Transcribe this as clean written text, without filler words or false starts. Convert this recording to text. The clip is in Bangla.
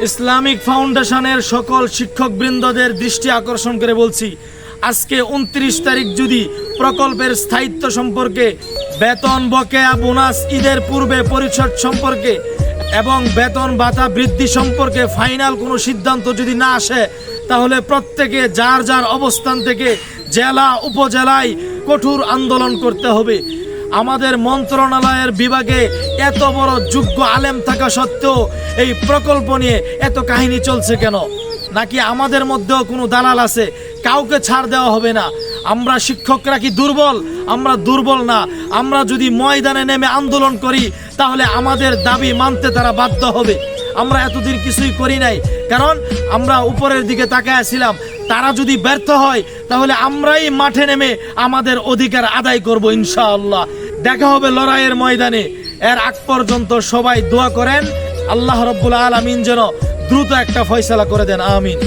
ইসলামিক ফাউন্ডেশনের সকল শিক্ষকবৃন্দদের দৃষ্টি আকর্ষণ করে বলছি, আজকে 29 তারিখ যদি প্রকল্পের স্থায়িত্ব সম্পর্কে, বেতন বকেয়া, বোনাস, ঈদের পূর্বে পরিশোধ সম্পর্কে এবং বেতন ভাতা বৃদ্ধি সম্পর্কে ফাইনাল কোনো সিদ্ধান্ত যদি না আসে, তাহলে প্রত্যেকে যার যার অবস্থান থেকে জেলা উপজেলায় কঠোর আন্দোলন করতে হবে। আমাদের মন্ত্রণালয়ের বিভাগে এত বড় যোগ্য আলেম থাকা সত্ত্বেও এই প্রকল্প নিয়ে এত কাহিনী চলছে কেন? নাকি আমাদের মধ্যেও কোনো দালাল আছে? কাউকে ছাড় দেওয়া হবে না। আমরা শিক্ষকরা কি দুর্বল? আমরা দুর্বল না। আমরা যদি ময়দানে নেমে আন্দোলন করি তাহলে আমাদের দাবি মানতে তারা বাধ্য হবে। আমরা এতদিন কিছুই করি নাই, কারণ আমরা উপরের দিকে তাকায় ছিলাম। তারা যদি ব্যর্থ হয় তাহলে আমরাই মাঠে নেমে আমাদের অধিকার আদায় করব ইনশাআল্লাহ। দেখা হবে লড়াইয়ের ময়দানে। এর আগ পর্যন্ত সবাই দোয়া করেন, আল্লাহ রাব্বুল আলামিন যেন দ্রুত একটা ফয়সালা করে দেন। আমিন।